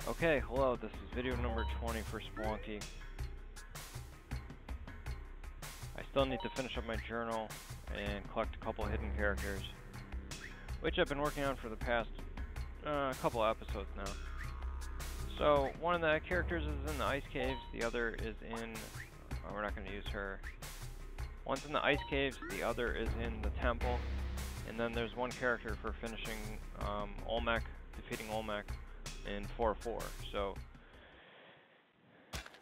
Okay, hello, this is video number 20 for Spelunky. I still need to finish up my journal and collect a couple hidden characters, which I've been working on for the past couple episodes now. So, one of the characters is in the ice caves, the other is in... Oh, we're not going to use her. One's in the ice caves, the other is in the temple, and then there's one character for finishing Olmec, defeating Olmec in 4-4. So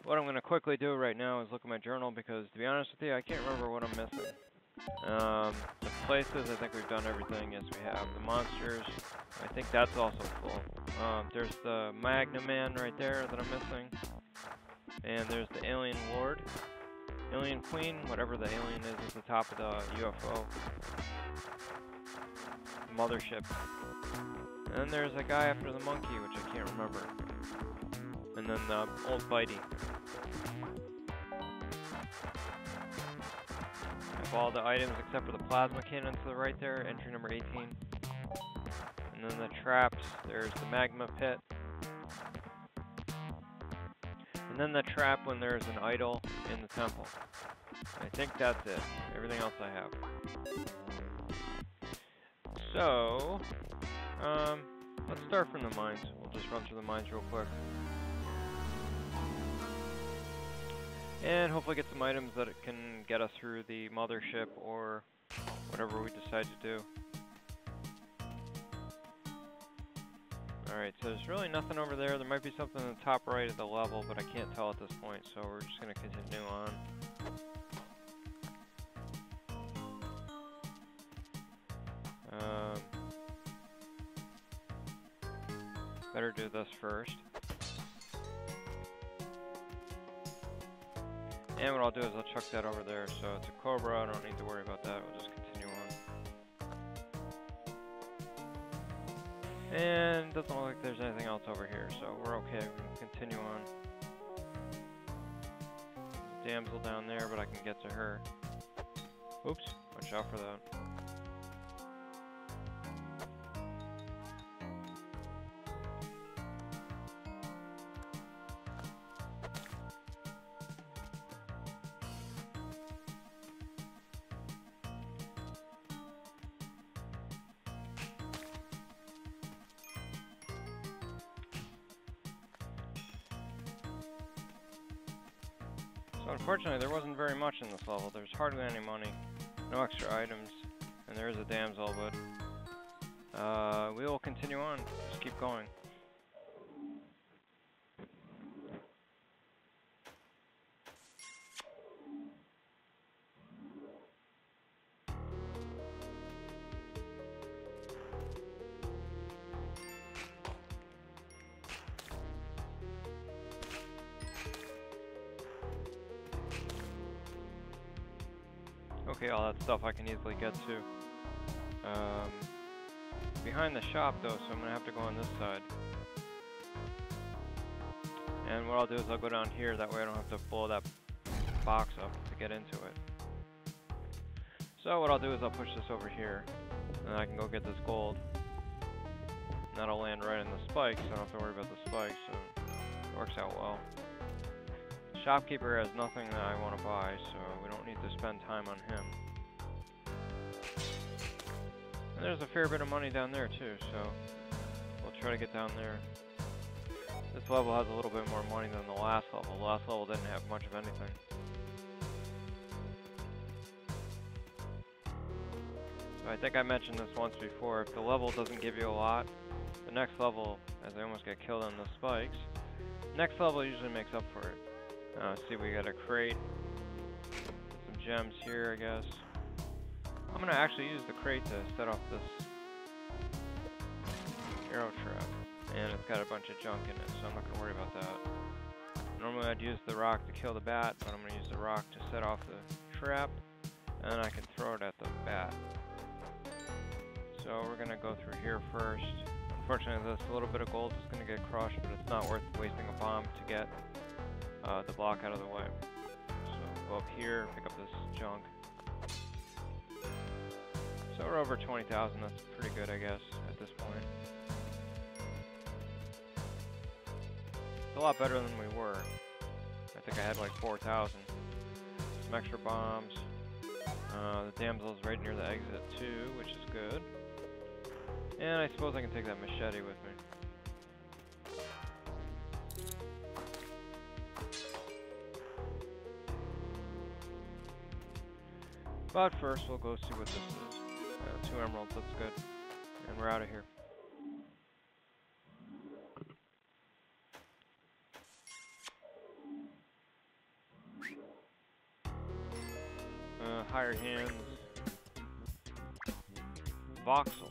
what I'm going to quickly do right now is look at my journal, because to be honest with you, I can't remember what I'm missing. The places, I think we've done everything. Yes, we have. The monsters, I think that's also full. There's the Magna Man right there that I'm missing. And there's the Alien Lord. Alien Queen, whatever the alien is at the top of the UFO. Mothership. And then there's a guy after the monkey, which I can't remember. And then the old Bitey. I have all the items except for the plasma cannon to the right there, entry number 18. And then the traps, there's the magma pit. And then the trap when there's an idol in the temple. I think that's it. Everything else I have. So, let's start from the mines. We'll just run through the mines real quick. And hopefully get some items that can get us through the mothership or whatever we decide to do. Alright, so there's really nothing over there. There might be something in the top right of the level, but I can't tell at this point, so we're just going to continue on. Better do this first. And what I'll do is I'll chuck that over there. So it's a Cobra, I don't need to worry about that. We'll just continue on. And doesn't look like there's anything else over here, so we're okay. We can continue on. There's a damsel down there, but I can get to her. Oops, watch out for that. So unfortunately, there wasn't very much in this level. There's hardly any money, no extra items, and there is a damsel, but we will continue on. Just keep going. Okay, all that stuff I can easily get to. Behind the shop though, so I'm gonna have to go on this side. And what I'll do is I'll go down here, that way I don't have to blow that box up to get into it. So what I'll do is I'll push this over here, and I can go get this gold. And that'll land right in the spikes, so I don't have to worry about the spikes, so it works out well. Shopkeeper has nothing that I want to buy, so we don't need to spend time on him. And there's a fair bit of money down there too, so we'll try to get down there. This level has a little bit more money than the last level. The last level didn't have much of anything. So I think I mentioned this once before, if the level doesn't give you a lot, the next level, as I almost get killed on the spikes, next level usually makes up for it. See, we got a crate, some gems here, I guess. I'm gonna actually use the crate to set off this arrow trap, and it's got a bunch of junk in it, so I'm not gonna worry about that. Normally I'd use the rock to kill the bat, but I'm gonna use the rock to set off the trap, and then I can throw it at the bat. So we're gonna go through here first. Unfortunately, this little bit of gold is gonna get crushed, but it's not worth wasting a bomb to get the block out of the way. So go up here, pick up this junk. So we're over 20,000, that's pretty good I guess at this point. a lot better than we were. I think I had like 4,000. Some extra bombs. The damsel's right near the exit too, which is good. And I suppose I can take that machete with me. But first, we'll go see what this is. 2 emeralds, that's good. And we're out of here. Hired hands. Voxel.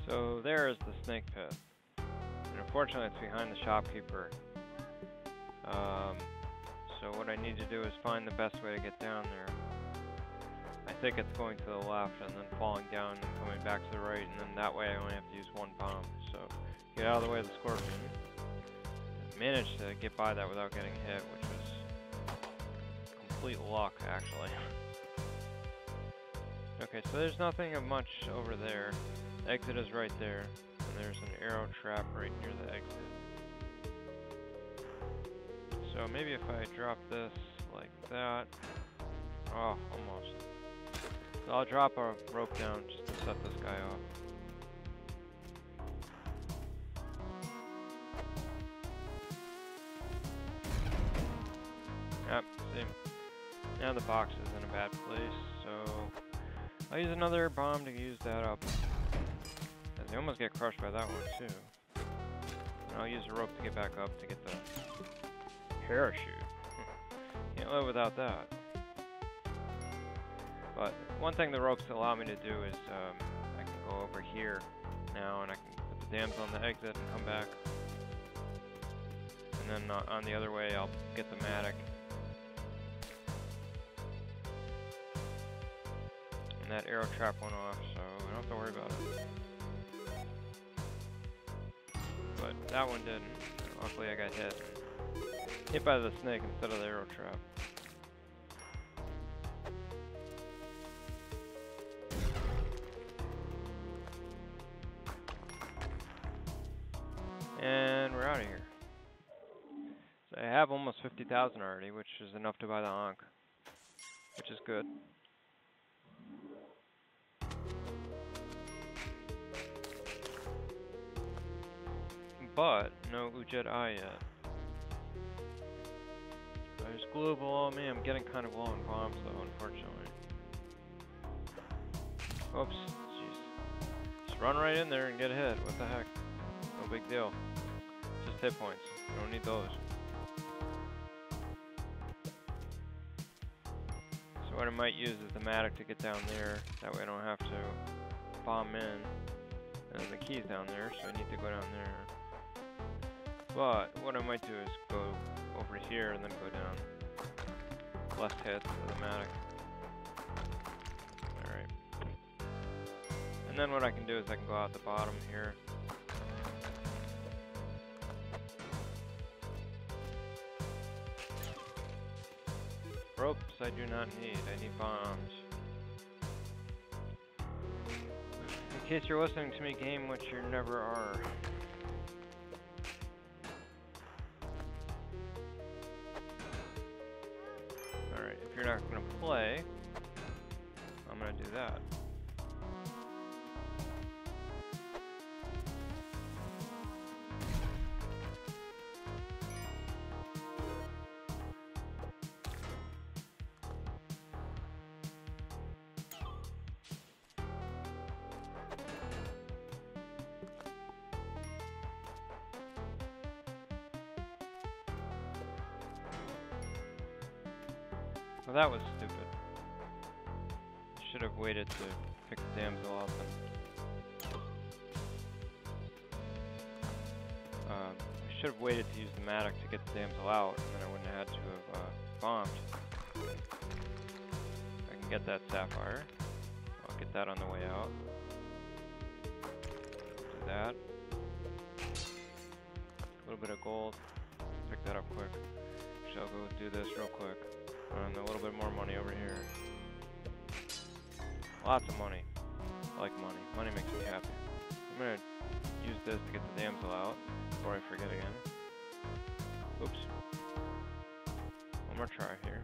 So there is the snake pit, and unfortunately it's behind the shopkeeper. So what I need to do is find the best way to get down there. I think it's going to the left and then falling down and coming back to the right, and then that way I only have to use 1 bomb. So get out of the way of the scorpion. Managed to get by that without getting hit, which was complete luck actually. Okay, so there's nothing of much over there. Exit is right there, and there's an arrow trap right near the exit. So maybe if I drop this like that, oh, almost. So I'll drop a rope down just to set this guy off. Yep, see. Now the box is in a bad place, so I'll use another bomb to use that up. I almost get crushed by that one too. And I'll use a rope to get back up to get the parachute. Can't live without that. But one thing the ropes allow me to do is I can go over here now and I can put the damsel on the exit and come back. And then on the other way I'll get the mattock. And that arrow trap went off, so I don't have to worry about it. But that one didn't. Luckily I got hit. Hit by the snake instead of the arrow trap. And we're out of here. So I have almost 50,000 already, which is enough to buy the Ankh, which is good. But no Ujet Eye yet. There's global. Oh man, I'm getting kind of low on bombs though, unfortunately. Oops, jeez. Just run right in there and get a hit. What the heck? No big deal. Just hit points. You don't need those. So what I might use is the mattock to get down there. That way I don't have to bomb in. And the key's down there, so I need to go down there. But what I might do is go over here and then go down. Less hits with the mattock. Alright. And then what I can do is I can go out the bottom here. Ropes I do not need. I need bombs. In case you're listening to me game, which you never are. Alright, if you're not going to play, I'm going to do that. Well, that was stupid. I should have waited to pick the damsel up and... I should have waited to use the mattock to get the damsel out, and then I wouldn't have had to have bombed. I can get that sapphire. I'll get that on the way out. Do that. A little bit of gold. Pick that up quick. Shall go do this real quick. And a little bit more money over here. Lots of money. I like money. Money makes me happy. I'm gonna use this to get the damsel out before I forget again. Oops. One more try here.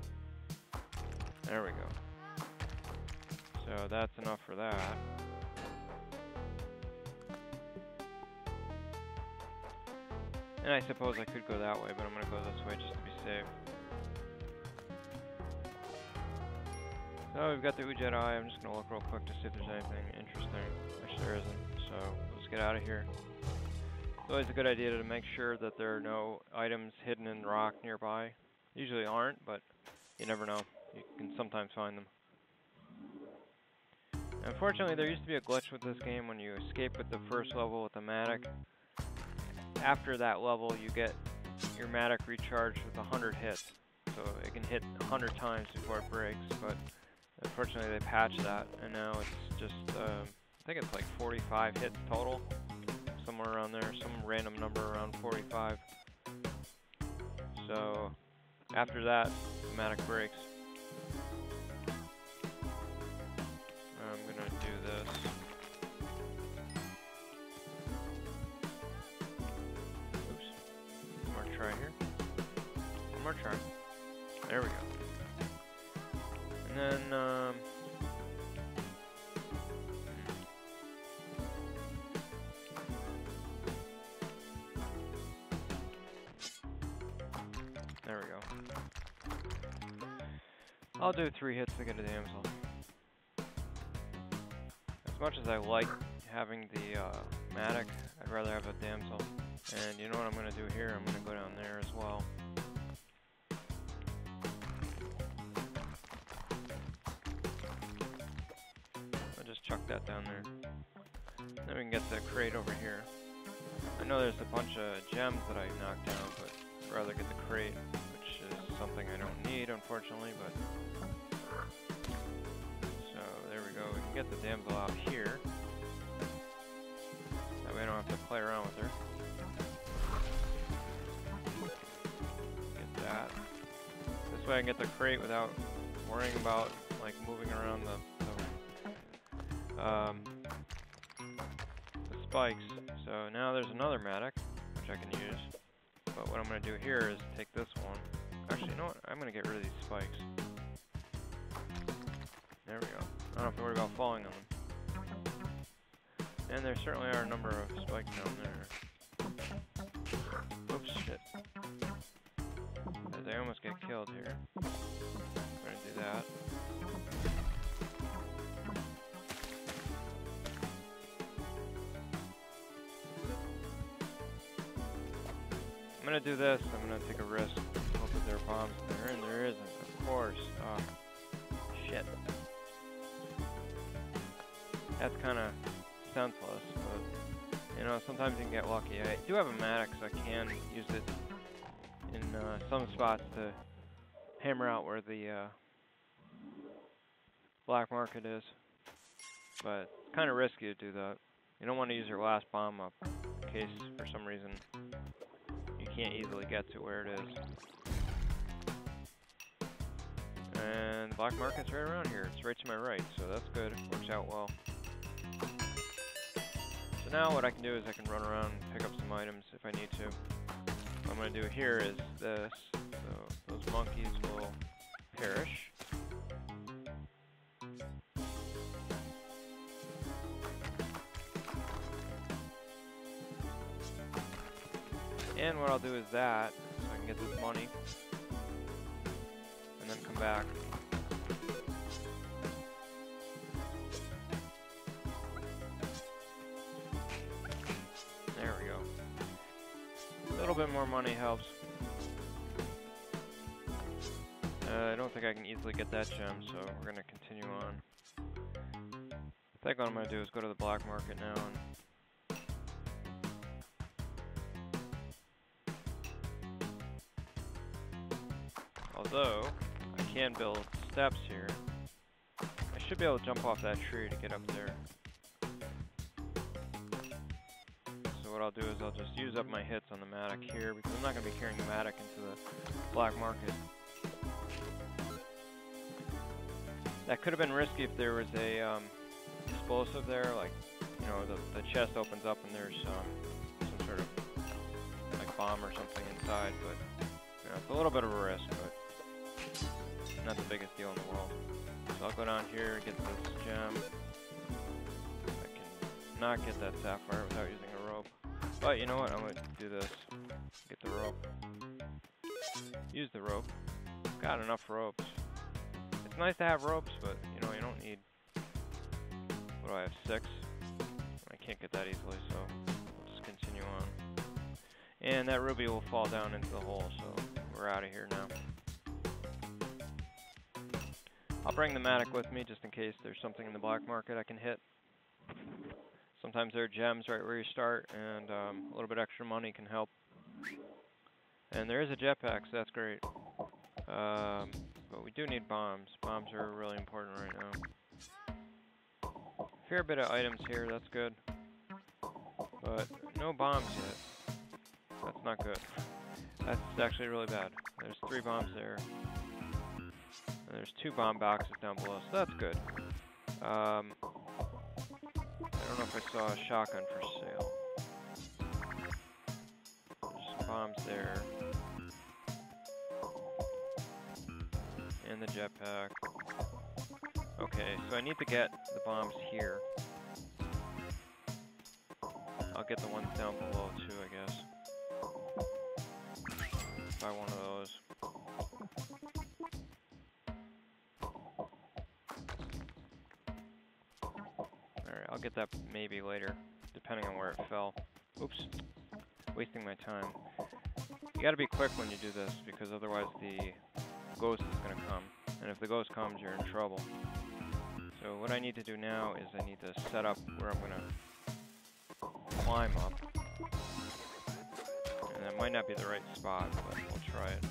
There we go. So that's enough for that. And I suppose I could go that way, but I'm gonna go this way just to be safe. So we've got the Ujedi. I'm just gonna look real quick to see if there's anything interesting, which there isn't. So let's get out of here. It's always a good idea to make sure that there are no items hidden in rock nearby. Usually aren't, but you never know. You can sometimes find them. Unfortunately, there used to be a glitch with this game when you escape with the first level with the Matic. After that level, you get your Matic recharged with 100 hits. So it can hit 100 times before it breaks, but unfortunately they patched that, and now it's just, I think it's like 45 hits total. Somewhere around there, some random number around 45. So after that, the Matic breaks. I'm gonna do this. Oops. One more try here. One more try. There we go. And then, there we go. I'll do 3 hits to get a damsel. As much as I like having the Matic, I'd rather have a damsel. And you know what I'm going to do here? I'm going to go down there as well. I'll just chuck that down there. Then we can get the crate over here. I know there's a bunch of gems that I knocked down, but I'd rather get the crate, which is something I don't need, unfortunately, but... So, there we go. We can get the damsel out here. That way I don't have to play around with her. Get that. This way I can get the crate without worrying about, like, moving around the spikes. So now there's another Matic, which I can use. But what I'm going to do here is take this one. Actually, you know what? I'm going to get rid of these spikes. There we go. I don't have to worry about falling on them. And there certainly are a number of spikes down there. Oops, shit. As I almost get killed here. I'm going to do that. I'm gonna do this. I'm gonna take a risk. Hope that there are bombs in there, and there isn't, of course. Oh, shit. That's kind of senseless, but you know, sometimes you can get lucky. I do have a Matic, so I can use it in some spots to hammer out where the black market is. But it's kind of risky to do that. You don't want to use your last bomb up in case, for some reason, you can't easily get to where it is. And the black market's right around here. It's right to my right, so that's good. Works out well. So now what I can do is I can run around and pick up some items if I need to. What I'm going to do here is this. So those monkeys will perish. And what I'll do is that, so I can get this money, and then come back. There we go. A little bit more money helps. I don't think I can easily get that gem, so we're going to continue on. I think what I'm going to do is go to the black market now and although, I can build steps here, should be able to jump off that tree to get up there. So what I'll do is I'll just use up my hits on the Matic here, because I'm not going to be carrying the Matic into the black market. That could have been risky if there was a explosive there, like, you know, the chest opens up and there's some sort of like bomb or something inside, but you know, it's a little bit of a risk, but not the biggest deal in the world. So I'll go down here and get this gem. I can not get that sapphire without using a rope. But you know what, I'm going to do this. Get the rope. Use the rope. Got enough ropes. It's nice to have ropes, but you know, you don't need... What do I have, 6? I can't get that easily, so we'll just continue on. And that ruby will fall down into the hole, so we're out of here now. I'll bring the Matic with me just in case there's something in the black market I can hit. Sometimes there are gems right where you start, and a little bit extra money can help. And there is a jetpack, so that's great. But we do need bombs. Bombs are really important right now. Fair bit of items here, that's good. But no bombs yet. That's not good. That's actually really bad. There's 3 bombs there. And there's 2 bomb boxes down below, so that's good. I don't know if I saw a shotgun for sale. There's some bombs there. And the jetpack. Okay, so I need to get the bombs here. I'll get the ones down below too, I guess. Buy one of those. Alright, I'll get that maybe later, depending on where it fell. Oops. Wasting my time. You gotta be quick when you do this, because otherwise the ghost is gonna come. And if the ghost comes, you're in trouble. So what I need to do now is I need to set up where I'm gonna climb up. And that might not be the right spot, but we'll try it.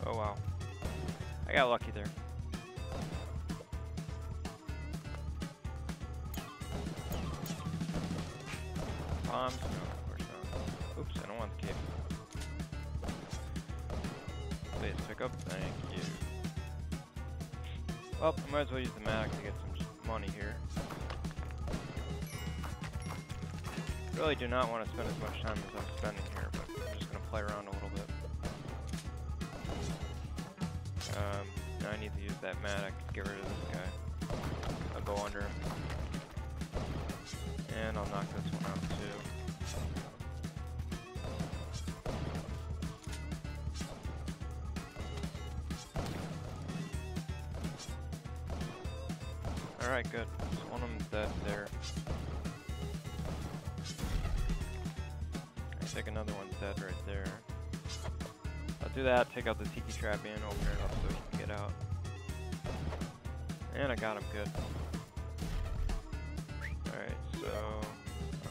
Oh wow. I got lucky there. Bombs? No, of course not. Oops, I don't want the cape. Please pick up. Thank you. Well, I might as well use the Matic to get some money here. Really do not want to spend as much time as I'm spending here, but I'm just going to play around a little bit. Now I need to use that Matic to get rid of this guy. I'll go under him. And I'll knock this one out too. Alright, good. So one of them's dead there. I think another one's dead right there. I'll do that, take out the tiki trap and open it up so he can get out. And I got him, good. Alright, so...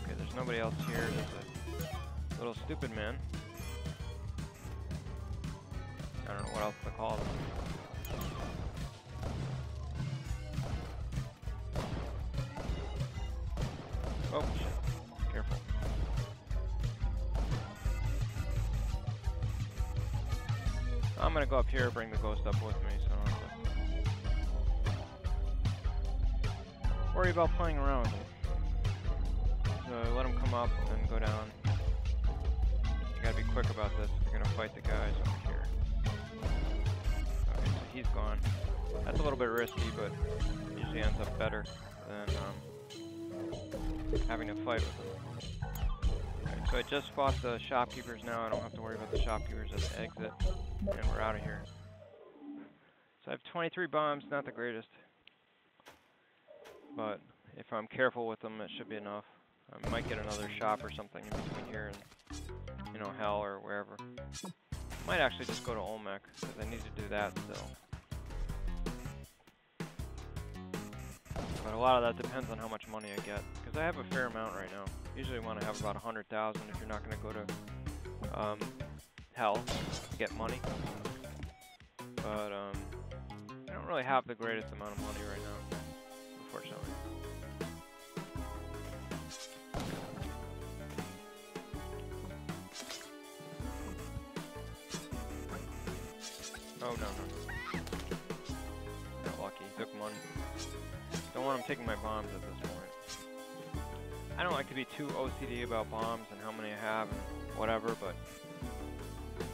Okay, there's nobody else here. There's a little stupid man. I don't know what else to call them. Oh, shit. Careful. I'm gonna go up here, bring the ghost up with me, so I don't have to worry about playing around with it. So let him come up and then go down. You gotta be quick about this if you're gonna fight the guys over here. Okay, so he's gone. That's a little bit risky, but usually ends up better than having to fight with them. Alright, so I just fought the shopkeepers now. I don't have to worry about the shopkeepers at the exit. And we're out of here. So I have 23 bombs, not the greatest. But if I'm careful with them, it should be enough. I might get another shop or something in between here and, you know, hell or wherever. Might actually just go to Olmec, because I need to do that still. But a lot of that depends on how much money I get, because I have a fair amount right now. Usually want to have about 100,000 if you're not going to go to hell to get money. But I don't really have the greatest amount of money right now, unfortunately. Oh, no. Got lucky. Took money. Don't want him taking my bombs at this point. I don't like to be too OCD about bombs and how many I have and whatever, but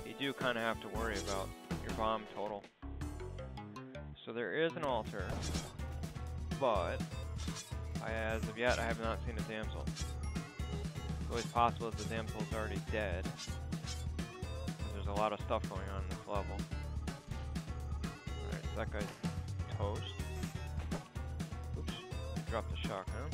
you do kind of have to worry about your bomb total. So there is an altar, but as of yet, I have not seen a damsel. It's always possible that the damsel's already dead. There's a lot of stuff going on in this level. Alright, so that guy's toast. Oops, I dropped the shotgun.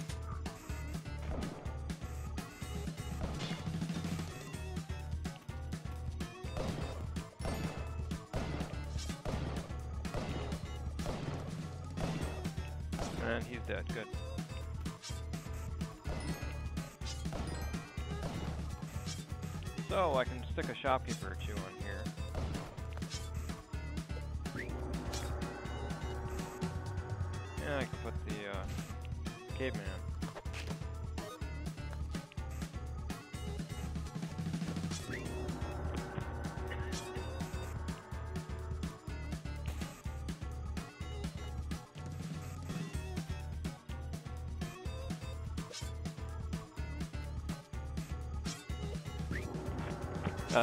And he's dead, good. So I can stick a shopkeeper or two on here. Yeah, I can put the caveman.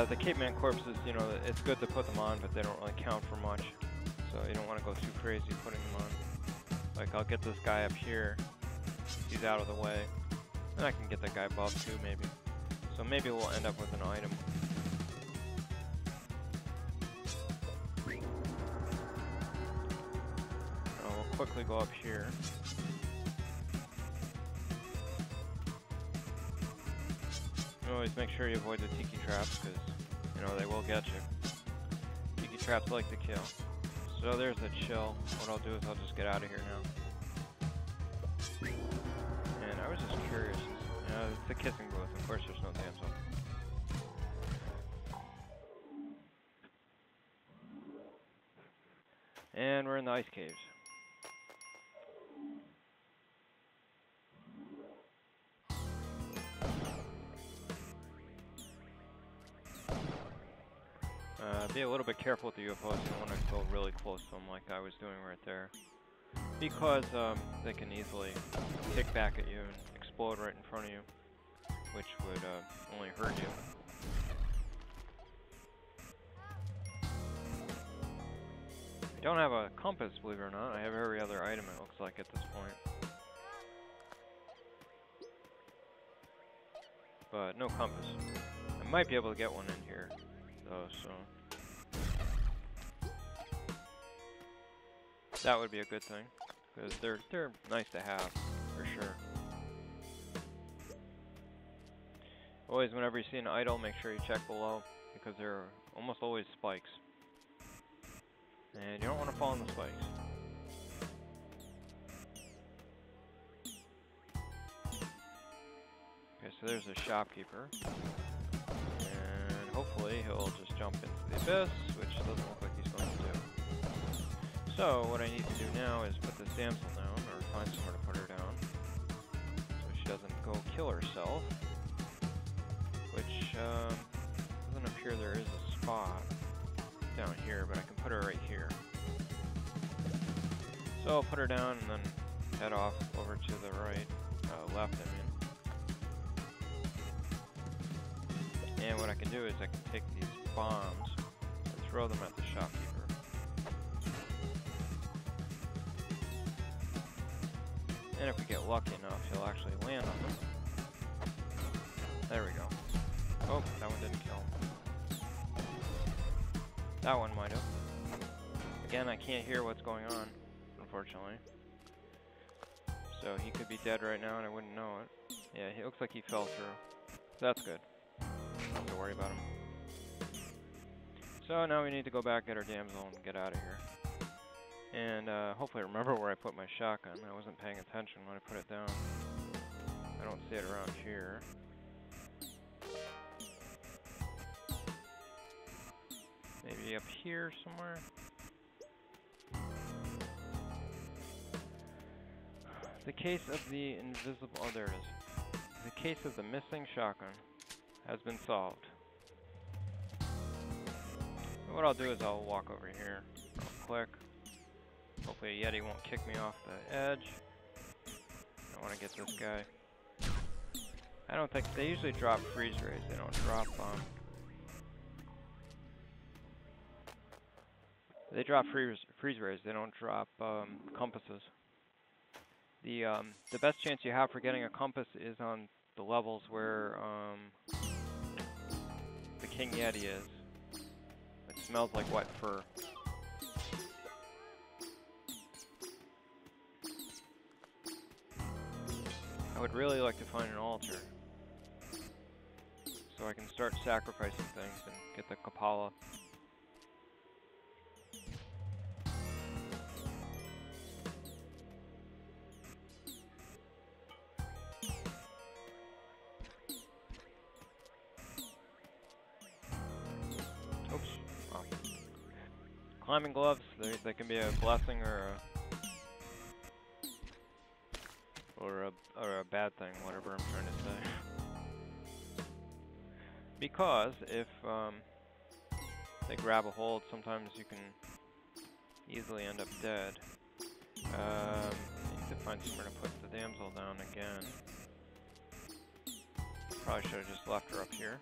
The caveman corpses, you know, it's good to put them on, but they don't really count for much. So you don't want to go too crazy putting them on. Like, I'll get this guy up here. He's out of the way. And I can get that guy above too, maybe. So maybe we'll end up with an item. We'll quickly go up here. Always make sure you avoid the tiki traps, because, you know, they will get you. Tiki traps like to kill. So there's the chill. What I'll do is I'll just get out of here now. And I was just curious. You know, it's a kissing booth. Of course there's no damsel. And we're in the ice caves. Be a little bit careful with the UFOs. You don't want to go really close to them like I was doing right there. Because they can easily kick back at you and explode right in front of you, which would only hurt you. I don't have a compass, believe it or not. I have every other item, it looks like, at this point. But no compass. I might be able to get one in here, though, so... that would be a good thing, because they're nice to have, for sure. Always, whenever you see an idol, make sure you check below, because there are almost always spikes. And you don't want to fall in the spikes. Okay, so there's a shopkeeper. And hopefully he'll just jump into the abyss, which doesn't look like he's going to do. So, what I need to do now is put this damsel down, or find somewhere to put her down, so she doesn't go kill herself, which doesn't appear there is a spot down here, but I can put her right here. So I'll put her down and then head off over to the right, left I mean. And what I can do is I can take these bombs and throw them at the shopkeeper. And if we get lucky enough, he'll actually land on them. There we go. Oh, that one didn't kill him. That one might have. Again, I can't hear what's going on, unfortunately. So he could be dead right now and I wouldn't know it. Yeah, it looks like he fell through. That's good. Don't have to worry about him. So now we need to go back, get our damsel, and get out of here. And hopefully I remember where I put my shotgun. I wasn't paying attention when I put it down. I don't see it around here. Maybe up here somewhere? The case of the invisible... Oh, there it is. The case of the missing shotgun has been solved. And what I'll do is I'll walk over here. I'll click. Hopefully a Yeti won't kick me off the edge. I want to get this guy. I don't think... They usually drop freeze rays. They don't drop... They drop freeze rays. They don't drop compasses. The best chance you have for getting a compass is on the levels where the King Yeti is. It smells like wet fur. I would really like to find an altar so I can start sacrificing things and get the Kapala. Oops. Oh. Climbing gloves, they can be a blessing or a bad thing, whatever I'm trying to say. Because if they grab a hold, sometimes you can easily end up dead. I need to find somewhere to put the damsel down again. Probably should have just left her up here.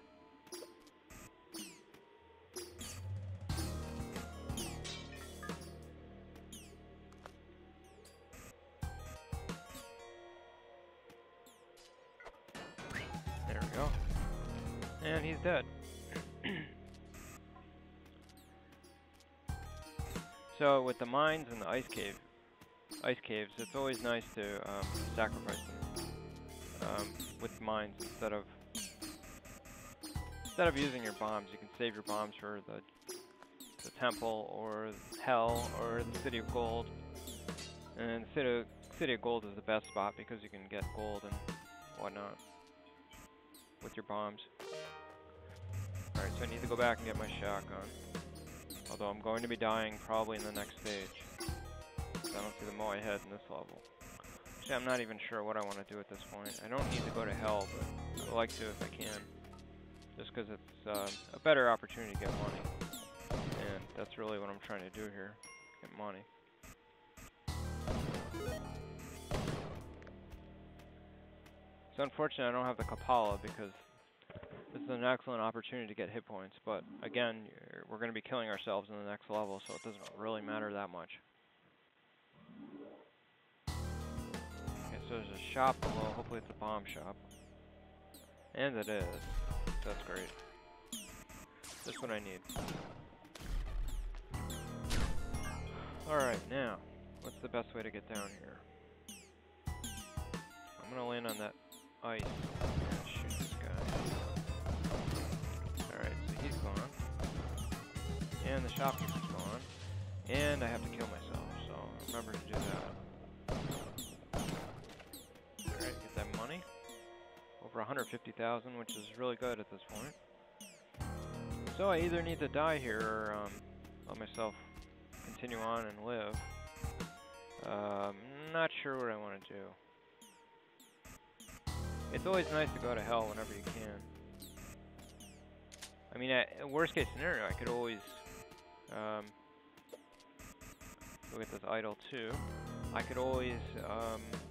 There we go. And he's dead. So with the mines and the ice caves, it's always nice to sacrifice them with mines instead of using your bombs. You can save your bombs for the temple or hell or the city of gold. And the city of gold is the best spot because you can get gold and whatnot with your bombs. Alright, so I need to go back and get my shotgun. Although I'm going to be dying probably in the next stage. I don't see the Moai head in this level. Actually, I'm not even sure what I want to do at this point. I don't need to go to hell, but I'd like to if I can. Just because it's a better opportunity to get money. And that's really what I'm trying to do here. Get money. So unfortunately I don't have the Kapala because this is an excellent opportunity to get hit points, but again, we're going to be killing ourselves in the next level, so it doesn't really matter that much. Okay, so there's a shop below. Hopefully it's a bomb shop. And it is. That's great. That's what I need. Alright, now, what's the best way to get down here? I'm going to land on that ice and shoot this guy. Alright, so he's gone. And the shopkeeper's gone. And I have to kill myself, so remember to do that. Alright, get that money. Over 150,000, which is really good at this point. So I either need to die here or let myself continue on and live. Not sure what I want to do. It's always nice to go to hell whenever you can. I mean, worst case scenario, I could always look at this idol too. I could always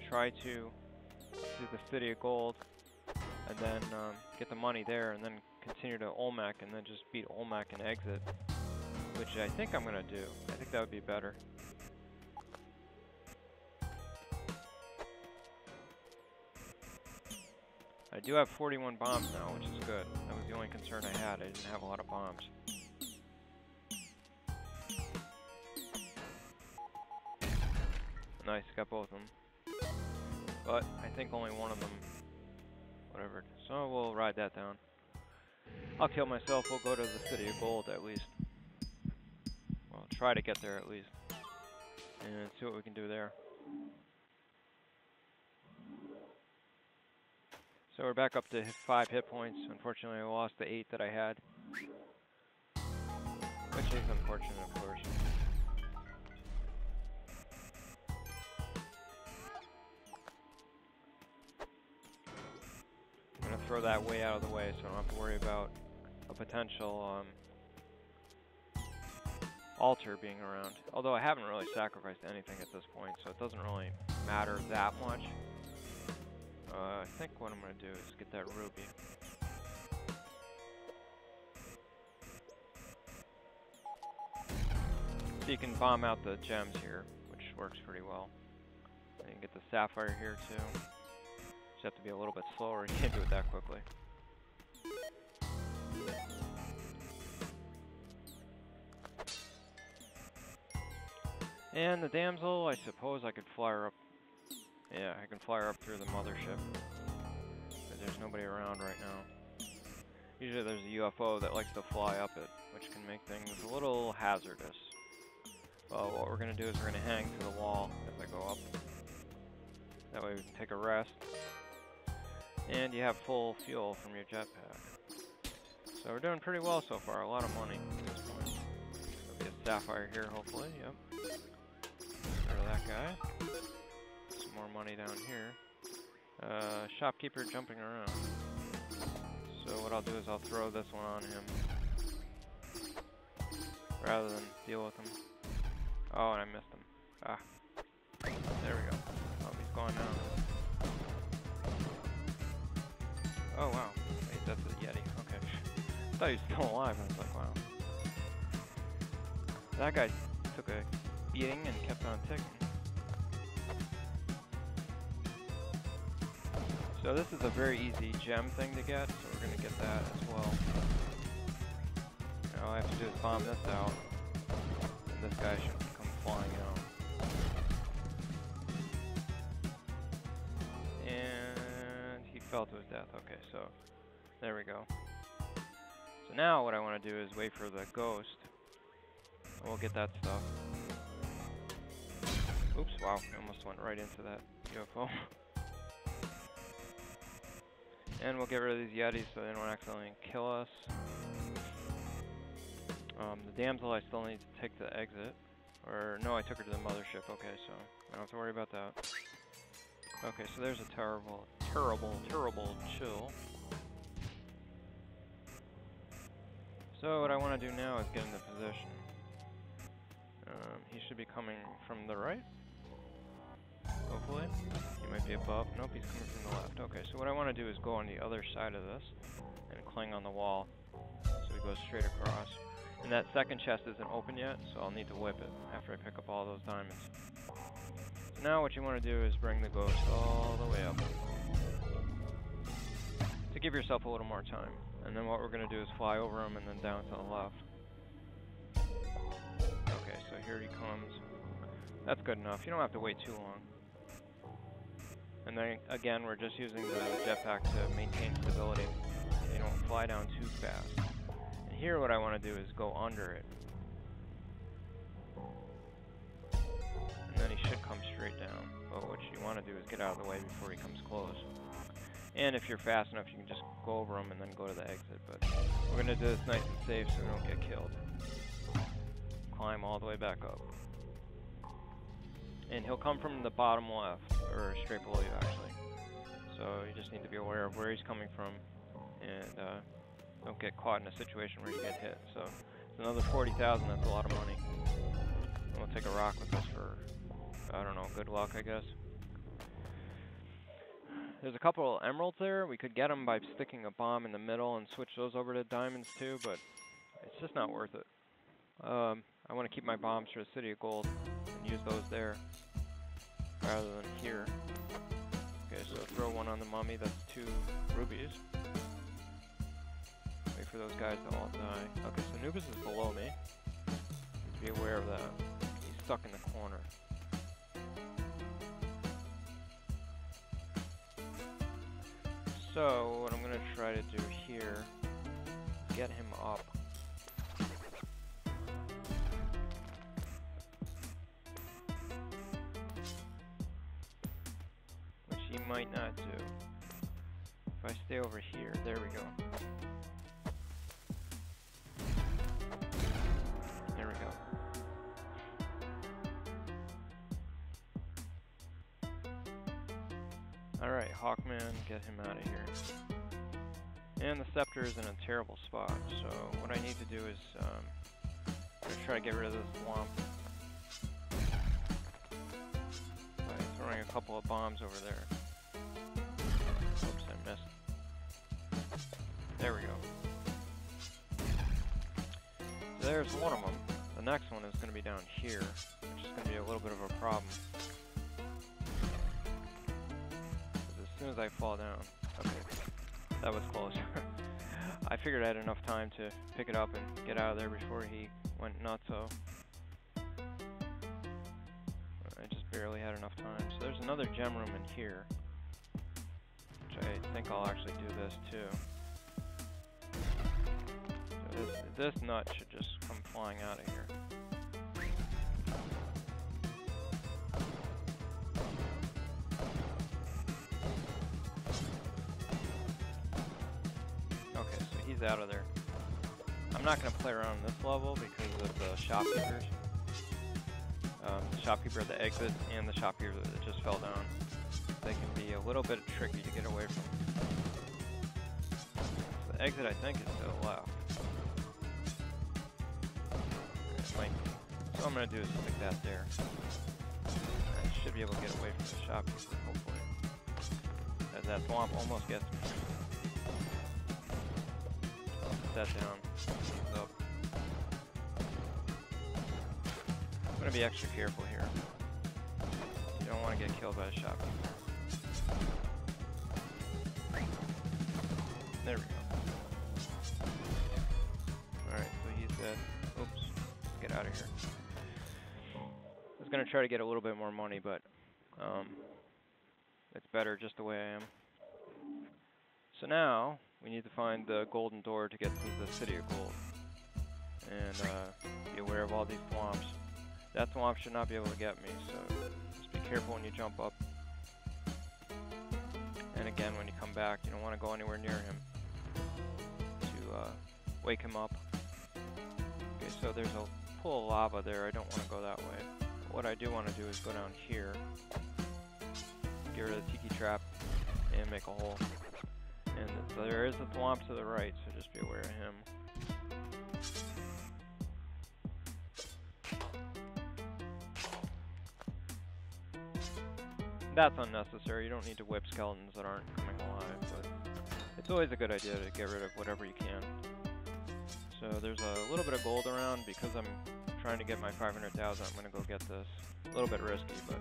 try to do the City of Gold and then get the money there and then continue to Olmec and then just beat Olmec and exit, which I think I'm gonna do. I think that would be better. I do have 41 bombs now, which is good. That was the only concern I had. I didn't have a lot of bombs. Nice, got both of them. But I think only one of them, whatever. So we'll ride that down. I'll kill myself. We'll go to the City of Gold at least. Well, try to get there at least. and see what we can do there. So we're back up to 5 hit points. Unfortunately, I lost the 8 that I had, which is unfortunate, of course. I'm going to throw that way out of the way so I don't have to worry about a potential altar being around. Although I haven't really sacrificed anything at this point, so it doesn't really matter that much. I think what I'm going to do is get that ruby. So you can bomb out the gems here, which works pretty well. And you can get the sapphire here too. Just have to be a little bit slower, you can't do it that quickly. And the damsel, I suppose I could fly her up. Yeah, I can fly her up through the mothership. But there's nobody around right now. Usually there's a UFO that likes to fly up it, which can make things a little hazardous. Well, what we're going to do is we're going to hang to the wall as I go up. That way we can take a rest. And you have full fuel from your jetpack. So we're doing pretty well so far, a lot of money at this point. There'll be a sapphire here, hopefully, yep. Get rid of that guy. Some more money down here. Shopkeeper jumping around. So what I'll do is I'll throw this one on him rather than deal with him. Oh, and I missed him. Ah. There we go. Oh, he's gone now. Oh, wow. Wait, that's a Yeti. Okay. I thought he was still alive. I was like, wow. That guy took a beating and kept on ticking. So this is a very easy gem thing to get, so we're going to get that as well. Now all I have to do is bomb this out, and this guy should come flying out. And he fell to his death. Okay, so there we go. So now what I want to do is wait for the ghost. We'll get that stuff. Oops, wow, I almost went right into that UFO. And we'll get rid of these Yetis so they don't accidentally kill us. The damsel I still need to take to the exit. Or, no, I took her to the mothership. Okay, so I don't have to worry about that. Okay, so there's a terrible, terrible, terrible chill. So what I want to do now is get into position. He should be coming from the right. Hopefully. He might be above. Nope, he's coming from the left. Okay, so what I want to do is go on the other side of this and cling on the wall so he goes straight across. And that second chest isn't open yet, so I'll need to whip it after I pick up all those diamonds. So now what you want to do is bring the ghost all the way up to give yourself a little more time. And then what we're going to do is fly over him and then down to the left. Okay, so here he comes. That's good enough. You don't have to wait too long. And then again, we're just using the jetpack to maintain stability so you don't fly down too fast. And here what I want to do is go under it. And then he should come straight down. But what you want to do is get out of the way before he comes close. And if you're fast enough, you can just go over him and then go to the exit. But we're going to do this nice and safe so we don't get killed. Climb all the way back up. And he'll come from the bottom left, or straight below you actually. So you just need to be aware of where he's coming from, and don't get caught in a situation where you get hit. So it's another 40,000, that's a lot of money. And we'll take a rock with us for, I don't know, good luck I guess. There's a couple of emeralds there. We could get them by sticking a bomb in the middle and switch those over to diamonds too, but it's just not worth it. I want to keep my bombs for the City of Gold and use those there rather than here. Okay, so throw one on the mummy, that's 2 rubies. Wait for those guys to all die. Okay, so Anubis is below me. Be aware of that. He's stuck in the corner. So, what I'm going to try to do here is get him up. might not do. If I stay over here, there we go. There we go. Alright, Hawkman, get him out of here. And the scepter is in a terrible spot, so what I need to do is try to get rid of this swamp by throwing a couple of bombs over there. Oops, I missed. There we go. So there's one of them. The next one is going to be down here, which is going to be a little bit of a problem. As soon as I fall down... Okay, that was close. I figured I had enough time to pick it up and get out of there before he went nutso. I just barely had enough time. So there's another gem room in here, which I think I'll actually do this too. So this nut should just come flying out of here. Okay, so he's out of there. I'm not going to play around this level because of the shopkeepers. The shopkeeper at the exit and the shopkeeper that just fell down. They can be a little bit tricky to get away from. So the exit, I think, is to the left. It might be. So what I'm going to do is stick that there. I should be able to get away from the shopkeeper, hopefully. As that swamp almost gets me. That down. Up. I'm going to be extra careful here. You don't want to get killed by a shopkeeper. There we go. Alright, so he's dead. Oops. Let's get out of here. I was going to try to get a little bit more money, but it's better just the way I am. So now, we need to find the golden door to get to the City of Gold. And be aware of all these swamps. That swamp should not be able to get me, so just be careful when you jump up. And again, when you come back, you don't want to go anywhere near him to wake him up. Okay, so there's a pool of lava there. I don't want to go that way. What I do want to do is go down here, get rid of the tiki trap, and make a hole. And so there is a swamp to the right, so just be aware of him. That's unnecessary. You don't need to whip skeletons that aren't coming alive, but it's always a good idea to get rid of whatever you can. So there's a little bit of gold around. Because I'm trying to get my 500,000, I'm going to go get this. A little bit risky, but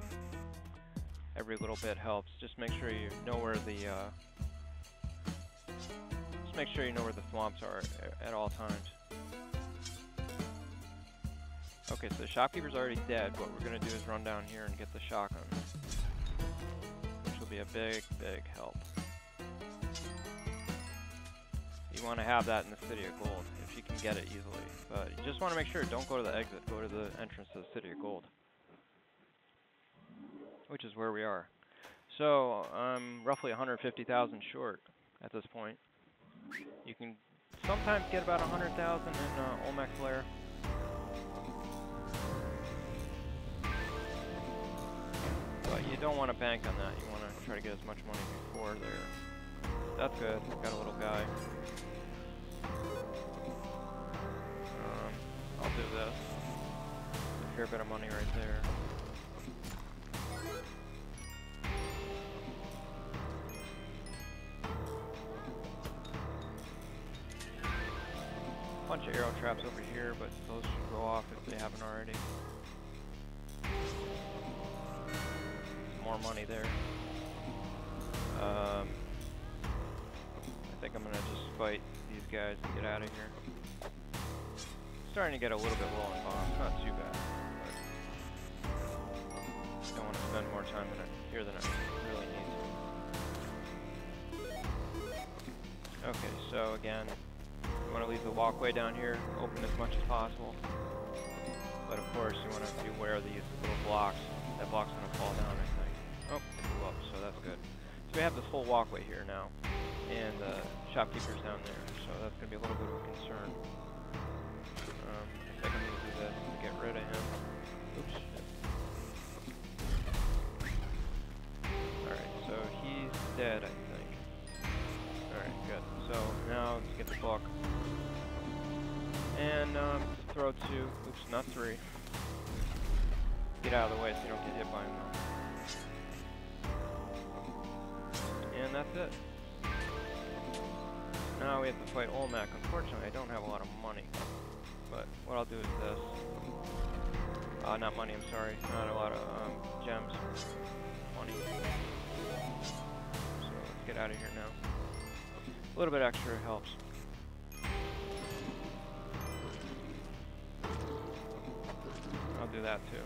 every little bit helps. Just make sure you know where the make sure you know where the swamps are at all times. Okay, so the shopkeeper's already dead. What we're going to do is run down here and get the shotgun, which will be a big, big help. You want to have that in the City of Gold, if you can get it easily. But you just want to make sure, don't go to the exit, go to the entrance to the City of Gold, which is where we are. So, I'm roughly 150,000 short at this point. You can sometimes get about 100,000 in Olmec's Lair. But you don't want to bank on that. You want to try to get as much money before there. That's good. Got a little guy. I'll do this. A fair bit of money right there. Bunch of arrow traps over here, but those should go off if they haven't already. More money there. I think I'm gonna just fight these guys to get out of here. Starting to get a little bit low on bombs, not too bad, but don't want to spend more time here than I really need to. Okay, so again, you want to leave the walkway down here open as much as possible, but of course you want to be aware of these little blocks. That block's going to fall down, I think. Oh, it blew up, so that's good. So we have this whole walkway here now, and shopkeepers down there, so that's going to be a little bit of a concern. I think I'm going to do this to get rid of him. Oops. Alright, so he's dead, I think. Alright, good. So now let's get the book. And just throw 2, oops, not 3. Get out of the way so you don't get hit by him though. And that's it. Now we have to fight Olmec. Unfortunately, I don't have a lot of money. But what I'll do is this. Not money, I'm sorry. Not a lot of gems. Money. So let's get out of here now. A little bit extra helps. I'll do that too.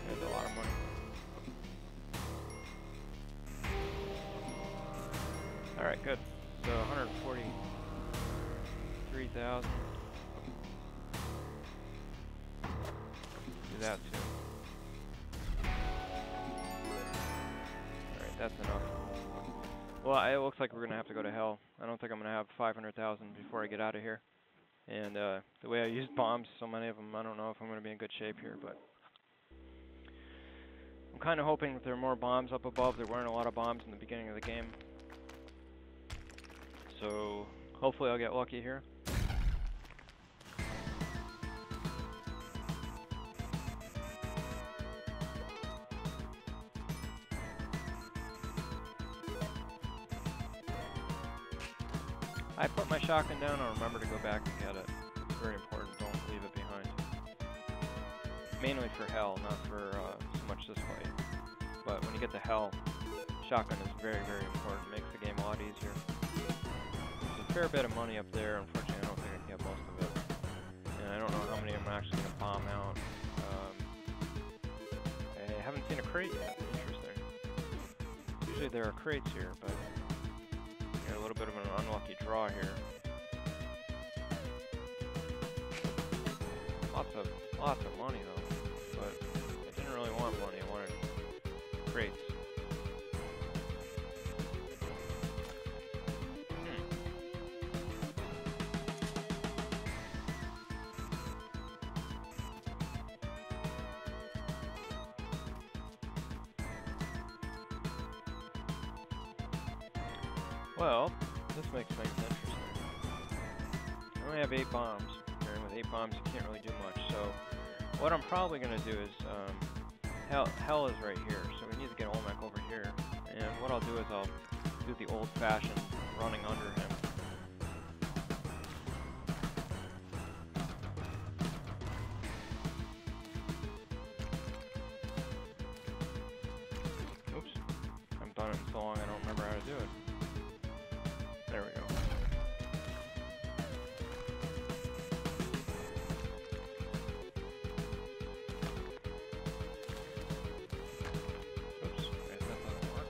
There's a lot of money. Alright, good. So 143,000. Do that too. Alright, that's enough. Well, it looks like we're gonna have to go to hell. I don't think I'm gonna have 500,000 before I get out of here. And the way I used bombs, so many of them, I don't know if I'm gonna be in good shape here, but I'm kind of hoping that there are more bombs up above. There weren't a lot of bombs in the beginning of the game. So hopefully I'll get lucky here. I put my shotgun down, I'll remember to go back and get it. It's very important, don't leave it behind. Mainly for hell, not for so much this fight. But when you get to hell, shotgun is very, very important. It makes the game a lot easier. There's a fair bit of money up there. Unfortunately, I don't think I can get most of it. And I don't know how many I'm actually going to bomb out. I haven't seen a crate yet. Interesting. Usually there are crates here, but a little bit of an unlucky draw here. Lots of money though, but I didn't really want money. I wanted crates. Well, this makes things interesting. I only have 8 bombs, and with 8 bombs you can't really do much, so what I'm probably going to do is, hell is right here, so we need to get Olmec over here, and what I'll do is I'll do the old-fashioned running under him. Oops, I've done it in so long I don't remember how to do it. There we go. Oops, I guess that doesn't work.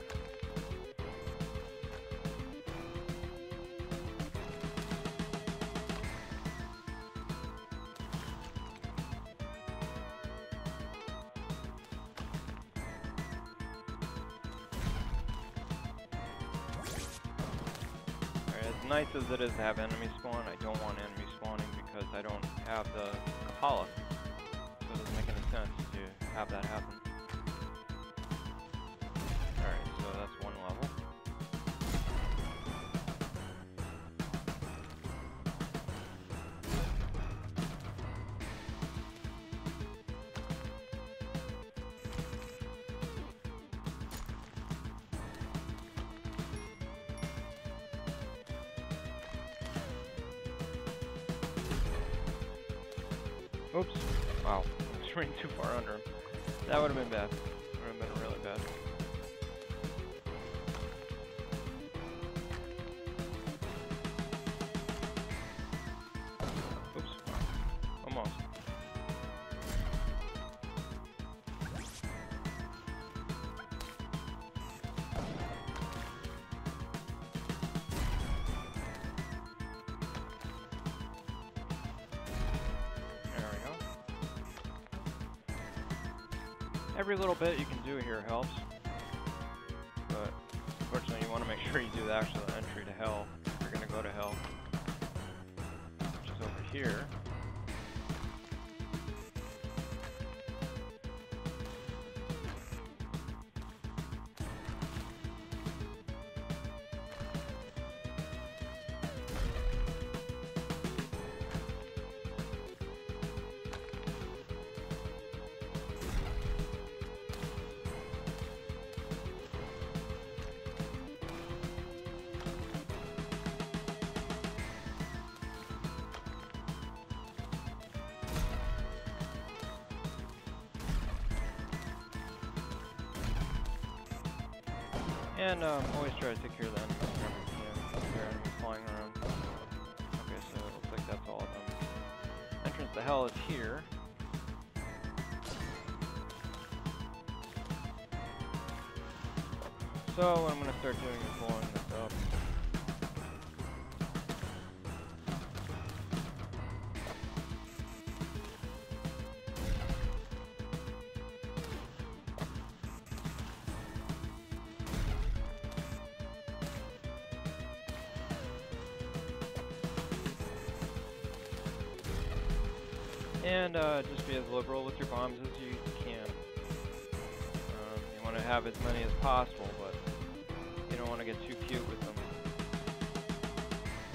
As nice as it is to have enemy spawn, I don't want enemy spawning because I don't have the Kapala. So it doesn't make any sense to have that happen. Alright, so that's one level. Oops. Wow. I was running too far under him. That would have been bad. Would have been really bad. Oops. Almost. Every little bit you can do here helps. want to make sure you do the actual entry to hell if you're going to go to hell, which is over here. And always try to take care of the enemies whenever you can. There are enemies flying around. Okay, so it looks like that's all of them. Entrance to hell is here. So what I'm going to start doing is blowing this up. And just be as liberal with your bombs as you can. You want to have as many as possible, but you don't want to get too cute with them.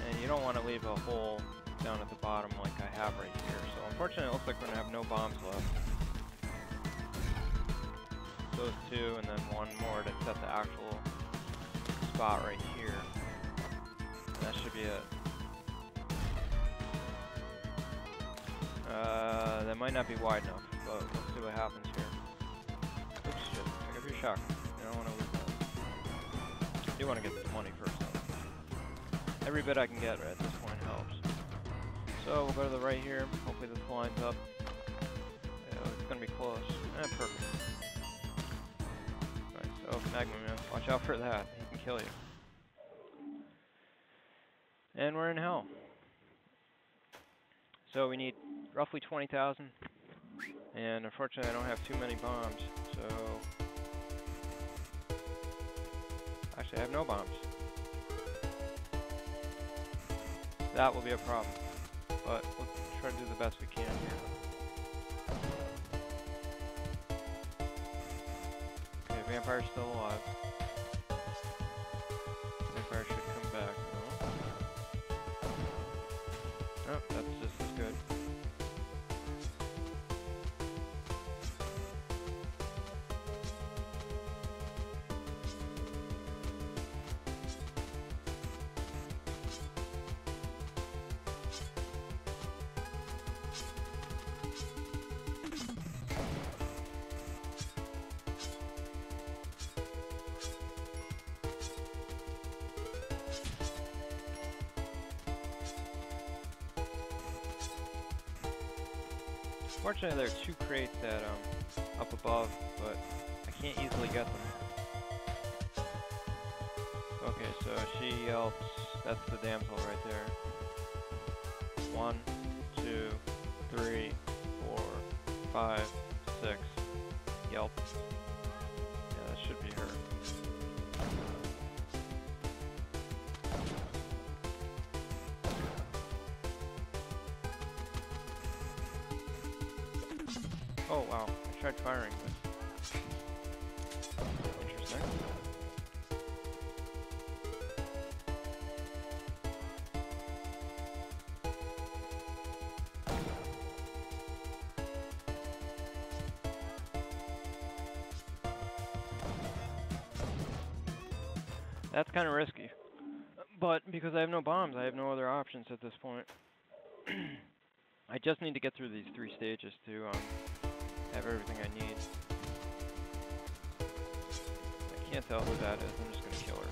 And you don't want to leave a hole down at the bottom like I have right here. So unfortunately it looks like we're going to have no bombs left. Those two, and then one more to set the actual spot right here. And that should be it. That might not be wide enough, but let's see what happens here. Oops, shit. Pick up your shotgun. You don't want to lose that. I do want to get the money first, though. Every bit I can get at this point helps. So we'll go to the right here. Hopefully this lines up. Yeah, it's going to be close. Perfect. Nice. Oh, Magma Man. Watch out for that. He can kill you. And we're in hell. So we need roughly 20,000, and unfortunately I don't have too many bombs, so actually I have no bombs. That will be a problem, but we'll try to do the best we can here. Okay, vampire's still alive. Vampire should come back though. Oh, that's just as good. Fortunately, there are two crates that up above, but I can't easily get them. Okay, so she yelps. That's the damsel right there. 1, 2, 3, 4, 5, 6. Yelp. Yeah, that should be her. Oh wow, I tried firing this. Interesting. That's kind of risky. But because I have no bombs, I have no other options at this point. I just need to get through these 3 stages to have everything I need. I can't tell who that is, I'm just gonna kill her.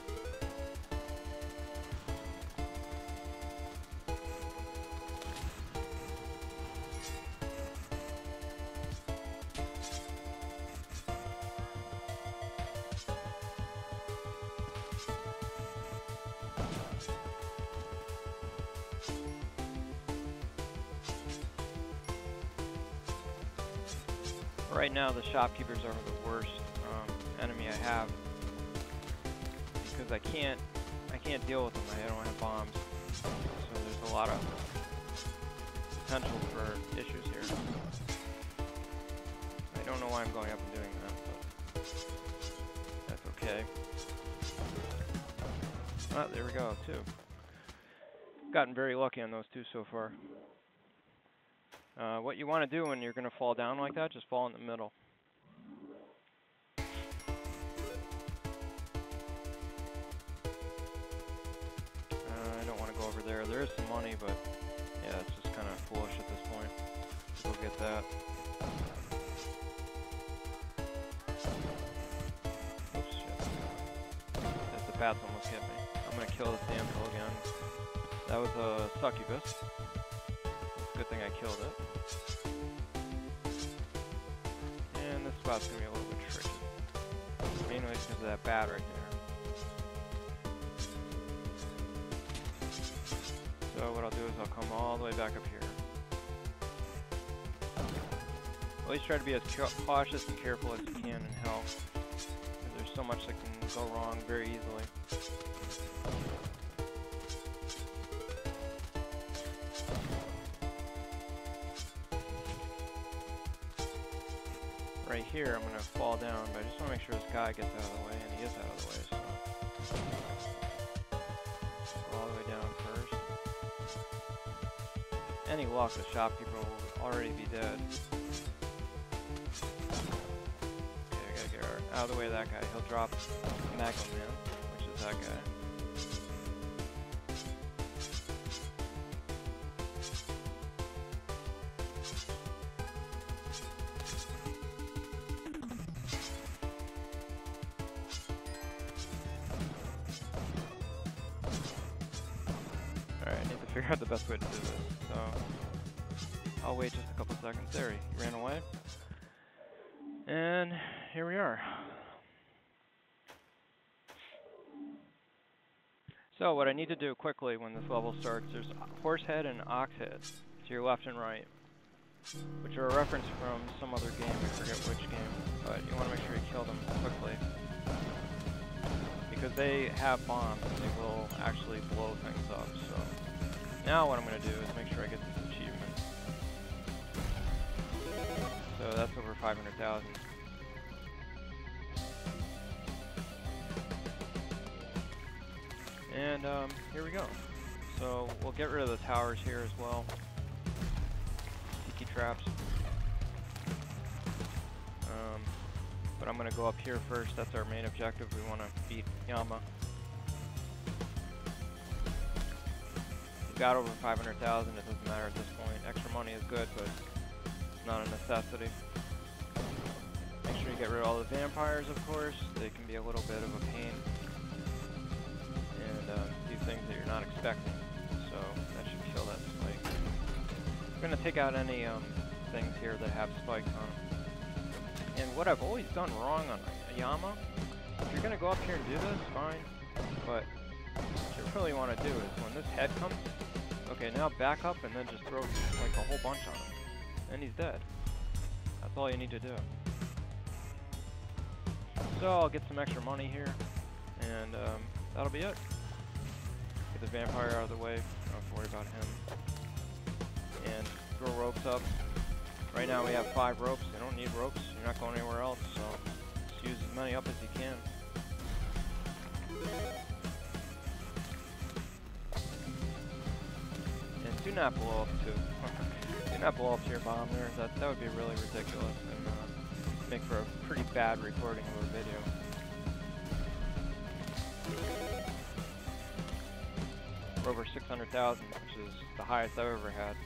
Right now, the shopkeepers are the worst enemy I have, because because I can't deal with them. I don't have bombs, so there's a lot of potential for issues here. I don't know why I'm going up and doing that, but that's okay. Ah, there we go, too. Gotten very lucky on those two so far. What you want to do when you're going to fall down like that, just fall in the middle. I don't want to go over there. There is some money, but yeah, it's just kind of foolish at this point. Go get that. Oops, shit. The bats almost hit me. I'm going to kill this damsel again. That was a succubus. Good thing I killed it. And this spot's going to be a little bit tricky. Mainly because of that bat right there. So what I'll do is I'll come all the way back up here. Always try to be as cautious and careful as you can in hell. There's so much that can go wrong very easily. Right here, I'm going to fall down, but I just want to make sure this guy gets out of the way, and he is out of the way, so. Go all the way down first. Any luck, the shopkeeper will already be dead. Okay, I gotta get out of the way of that guy. He'll drop Magnum Man, which is that guy. Alright, I need to figure out the best way to do this, so I'll wait just a couple seconds. There, he ran away. And here we are. So what I need to do quickly when this level starts, there's horse head and ox head to your left and right, which are a reference from some other game, I forget which game, but you want to make sure you kill them quickly. Because they have bombs and they will actually blow things up, so. Now what I'm going to do is make sure I get this achievement. So that's over 500,000. And here we go. So we'll get rid of the towers here as well. Tiki traps. But I'm going to go up here first. That's our main objective. We want to beat Yama. We've got over 500,000. It doesn't matter at this point. Extra money is good, but it's not a necessity. Make sure you get rid of all the vampires, of course. They can be a little bit of a pain. And do things that you're not expecting. So that should kill that spike. I'm going to take out any things here that have spikes on them. And what I've always done wrong on Yama, if you're going to go up here and do this, fine. But what you really want to do is when this head comes, okay, now back up and then just throw like a whole bunch on him. And he's dead. That's all you need to do. So I'll get some extra money here, and that'll be it. Get the vampire out of the way, don't have to worry about him. And throw ropes up. Right now we have 5 ropes. You don't need ropes. You're not going anywhere else, so just use as many up as you can. And do not blow up too. Do not blow up to your bomb there. That would be really ridiculous and make for a pretty bad recording of a video. We're over 600,000, which is the highest I've ever had.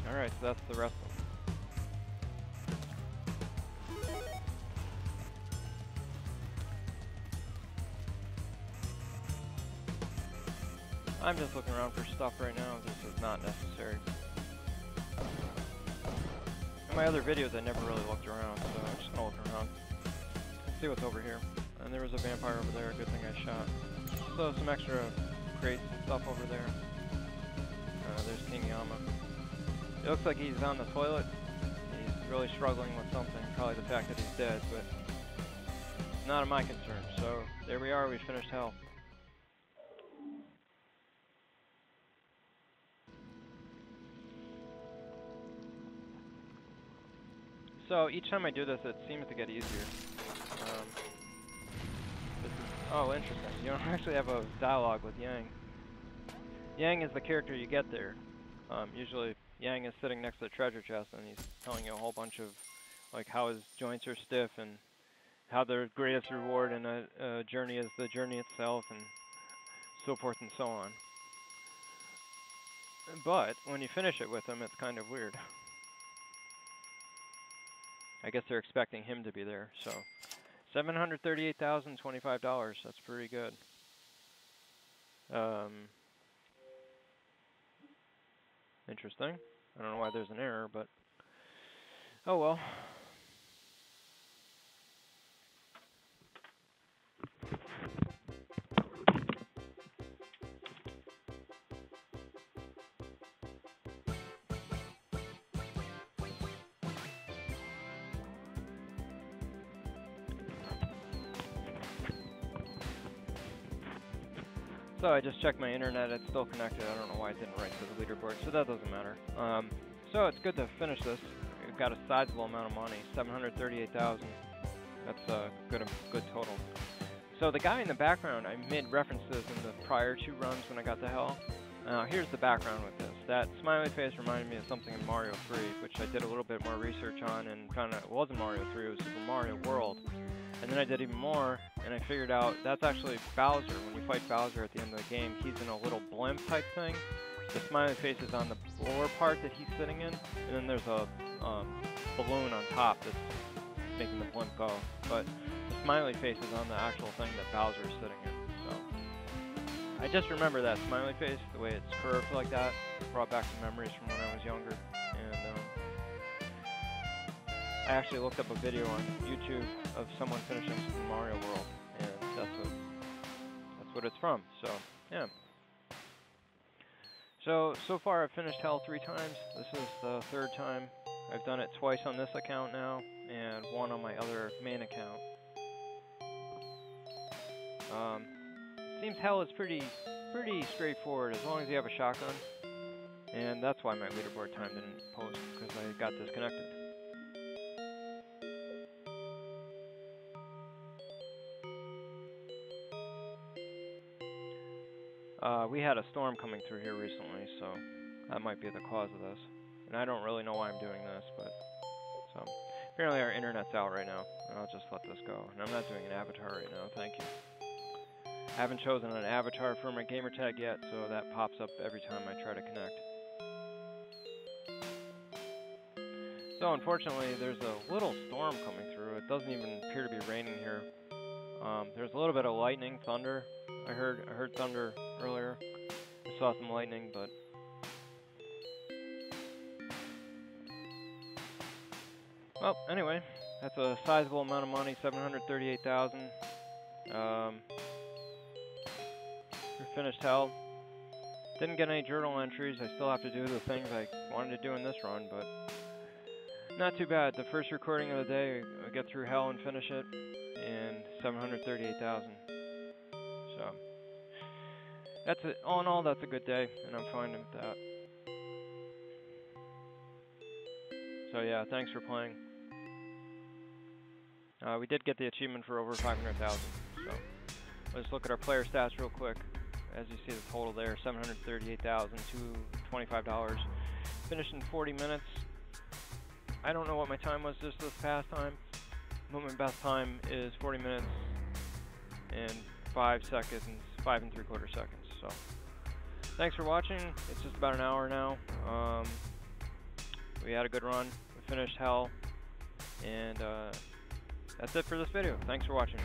Alright, so that's the rest of them. I'm just looking around for stuff right now. This is not necessary. In my other videos, I never really looked around, so I'm just gonna look around. Let's see what's over here. And there was a vampire over there. Good thing I shot. So some extra crates and stuff over there. There's King Yama. It looks like he's on the toilet. He's really struggling with something, probably the fact that he's dead, but not of my concern. So there we are, we finished hell. So each time I do this, it seems to get easier. Oh, interesting. You don't actually have a dialogue with Yang. Yang is the character you get there. Usually, Yang is sitting next to the treasure chest, and he's telling you a whole bunch of, like, how his joints are stiff, and how the greatest reward in a journey is the journey itself, and so forth and so on. But when you finish it with him, it's kind of weird. I guess they're expecting him to be there, so $738,025. That's pretty good. Interesting. I don't know why there's an error, but oh well. So I just checked my internet, it's still connected. I don't know why it didn't write to the leaderboard, so that doesn't matter. So it's good to finish this. We've got a sizable amount of money, $738,000. That's a good total. So the guy in the background, I made references in the prior 2 runs when I got to hell. Here's the background with this. That smiley face reminded me of something in Mario 3, which I did a little bit more research on and found out it wasn't Mario 3, it was Super Mario World. And then I did even more, and I figured out that's actually Bowser. When you fight Bowser at the end of the game, he's in a little blimp type thing. The smiley face is on the lower part that he's sitting in, and then there's a balloon on top that's making the blimp go. But the smiley face is on the actual thing that Bowser is sitting in. So I just remember that smiley face, the way it's curved like that. It brought back some memories from when I was younger. And I actually looked up a video on YouTube of someone finishing Super Mario World, and that's what it's from. So yeah. So far I've finished hell 3 times. This is the 3rd time. I've done it twice on this account now, and 1 on my other main account. Seems hell is pretty straightforward as long as you have a shotgun, and that's why my leaderboard time didn't post, because I got disconnected. We had a storm coming through here recently, so that might be the cause of this. And I don't really know why I'm doing this, but so apparently our internet's out right now, and I'll just let this go. And I'm not doing an avatar right now, thank you. I haven't chosen an avatar for my gamertag yet, so that pops up every time I try to connect. So unfortunately, there's a little storm coming through. It doesn't even appear to be raining here. There's a little bit of lightning, thunder. I heard thunder earlier. I saw some lightning, but well, anyway, that's a sizable amount of money, $738,000. We finished hell. Didn't get any journal entries. I still have to do the things I wanted to do in this run, but not too bad. The first recording of the day, I get through hell and finish it, and $738,000. So that's it. All in all, that's a good day, and I'm fine with that. So yeah, thanks for playing. We did get the achievement for over 500,000. So let's look at our player stats real quick. As you see the total there, $738,225. Finished in 40 minutes. I don't know what my time was just this past time. But my best time is 40 minutes and 5 seconds, 5 3/4 seconds. So thanks for watching. It's just about an hour now. We had a good run. We finished hell, and that's it for this video. Thanks for watching.